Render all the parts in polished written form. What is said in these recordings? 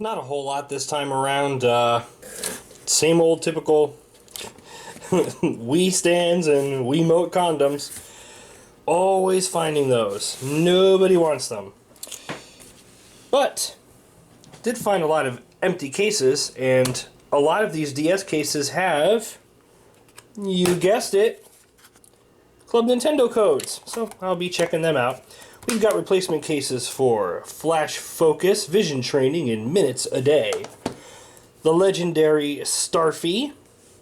Not a whole lot this time around. Same old typical Wii stands and Wiimote condoms. Always finding those. Nobody wants them. But did find a lot of empty cases, and a lot of these DS cases have, you guessed it, Club Nintendo codes. So I'll be checking them out. We've got replacement cases for Flash Focus Vision Training in minutes a day, the legendary Starfy,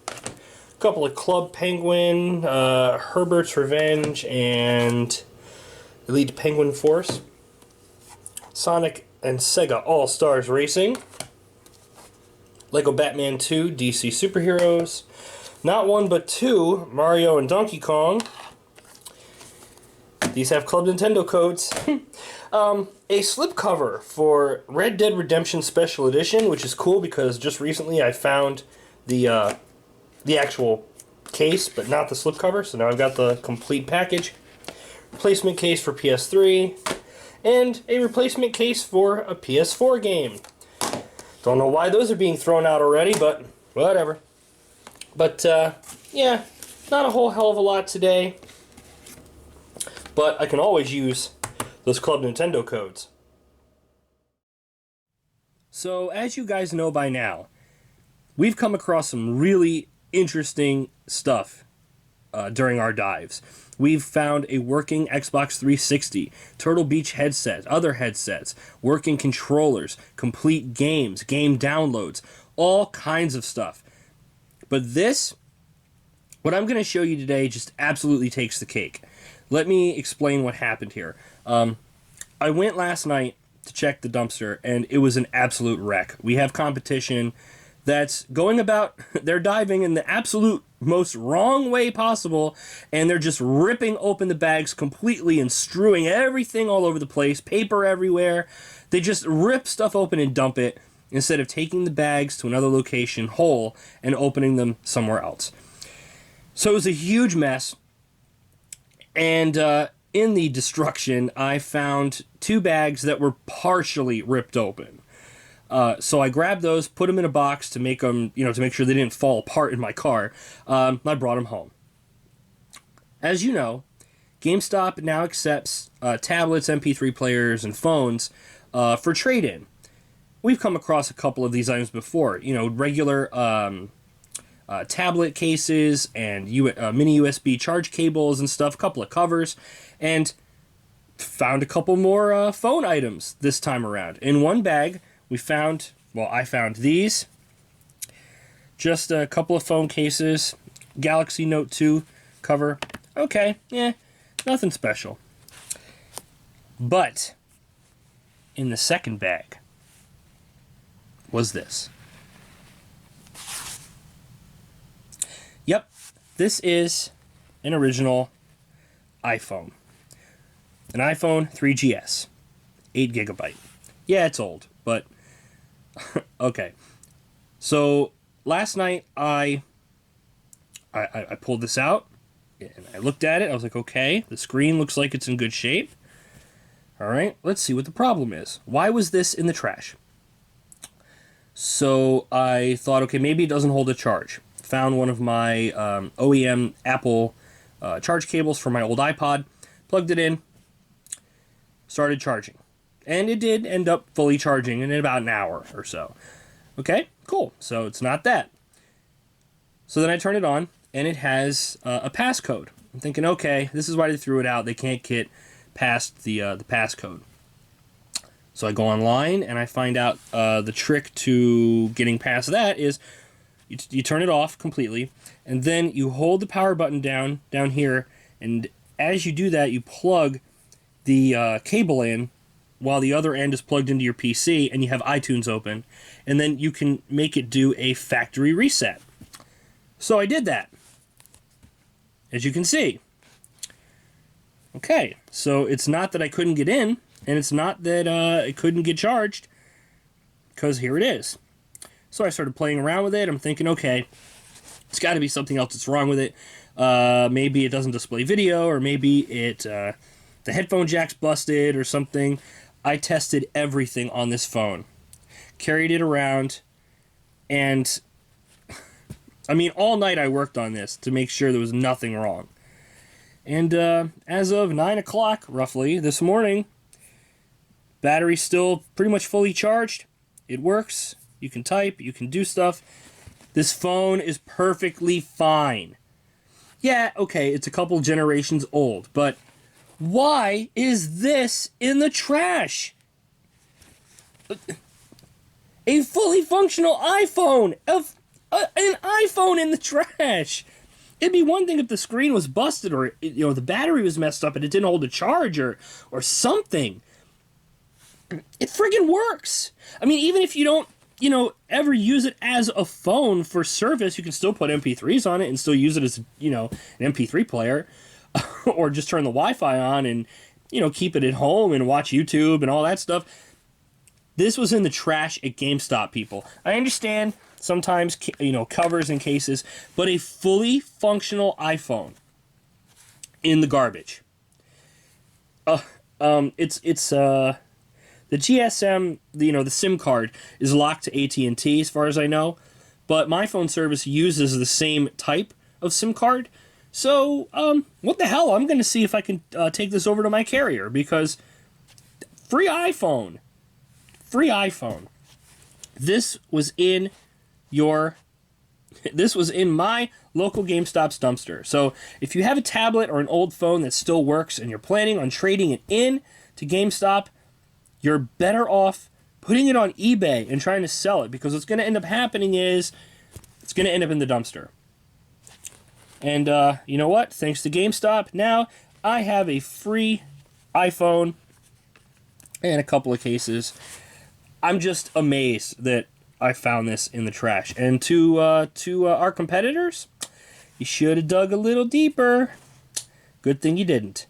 a couple of Club Penguin, Herbert's Revenge, and Elite Penguin Force, Sonic and Sega All-Stars Racing, Lego Batman 2 DC Superheroes, not one but two, Mario and Donkey Kong. These have Club Nintendo codes. A slipcover for Red Dead Redemption Special Edition, which is cool because just recently I found the actual case, but not the slipcover, so now I've got the complete package. Replacement case for PS3, and a replacement case for a PS4 game. Don't know why those are being thrown out already, but whatever. But, yeah, not a whole hell of a lot today. But I can always use those Club Nintendo codes. So, as you guys know by now, we've come across some really interesting stuff during our dives. We've found a working Xbox 360, Turtle Beach headset, other headsets, working controllers, complete games, game downloads, all kinds of stuff. But this, what I'm going to show you today, just absolutely takes the cake. Let me explain what happened here. I went last night to check the dumpster, and it was an absolute wreck. We have competition that's going about, they're diving in the absolute most wrong way possible, and they're just ripping open the bags completely and strewing everything all over the place, paper everywhere. They just rip stuff open and dump it instead of taking the bags to another location whole and opening them somewhere else. So it was a huge mess. And in the destruction, I found two bags that were partially ripped open. So I grabbed those, put them in a box to make them, to make sure they didn't fall apart in my car. I brought them home. As you know, GameStop now accepts tablets, MP3 players, and phones for trade-in. We've come across a couple of these items before. Regular tablet cases and mini USB charge cables and stuff, a couple of covers, and found a couple more phone items this time around. In one bag, I found these, just a couple of phone cases, Galaxy Note 2 cover. Okay, yeah, nothing special. But in the second bag was this. Yep, this is an original iPhone. An iPhone 3GS, 8 gigabyte. Yeah, it's old, but okay. So last night I pulled this out and I looked at it. I was like, okay, the screen looks like it's in good shape. All right, let's see what the problem is. Why was this in the trash? So I thought, okay, maybe it doesn't hold a charge. Found one of my OEM Apple charge cables for my old iPod, plugged it in, started charging. And it did end up fully charging in about an hour or so. Okay, cool. So it's not that. So then I turn it on, and it has a passcode. I'm thinking, okay, this is why they threw it out. They can't get past the passcode. So I go online, and I find out the trick to getting past that is you turn it off completely, and then you hold the power button down here, and as you do that, you plug the cable in while the other end is plugged into your PC, and you have iTunes open, and then you can make it do a factory reset. So I did that, as you can see. Okay, so it's not that I couldn't get in, and it's not that it couldn't get charged, because here it is. So I started playing around with it. I'm thinking, okay, it's got to be something else that's wrong with it. Maybe it doesn't display video, or maybe the headphone jack's busted or something. I tested everything on this phone. carried it around, and I mean, all night I worked on this to make sure there was nothing wrong. And as of 9 o'clock, roughly, this morning, battery's still pretty much fully charged. It works. You can type. You can do stuff. This phone is perfectly fine. Yeah, okay, it's a couple generations old, but why is this in the trash? A fully functional iPhone! An iPhone in the trash! It'd be one thing if the screen was busted or, the battery was messed up and it didn't hold a charge or something. It friggin' works! I mean, even if you don't, ever use it as a phone for service, you can still put MP3s on it and still use it as, an MP3 player. Or just turn the Wi-Fi on and, keep it at home and watch YouTube and all that stuff. This was in the trash at GameStop, people. I understand sometimes, covers and cases, but a fully functional iPhone in the garbage. The GSM, the SIM card is locked to AT&T as far as I know, but my phone service uses the same type of SIM card. So, what the hell? I'm going to see if I can take this over to my carrier, because free iPhone. Free iPhone. This was in my local GameStop's dumpster. So, if you have a tablet or an old phone that still works and you're planning on trading it in to GameStop, you're better off putting it on eBay and trying to sell it, because what's going to end up happening is it's going to end up in the dumpster. And you know what? Thanks to GameStop, now I have a free iPhone and a couple of cases. I'm just amazed that I found this in the trash. And to our competitors, you should have dug a little deeper. Good thing you didn't.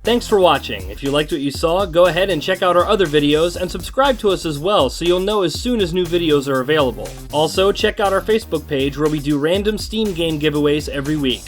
Thanks for watching. If you liked what you saw, go ahead and check out our other videos and subscribe to us as well so you'll know as soon as new videos are available. Also, check out our Facebook page where we do random Steam game giveaways every week.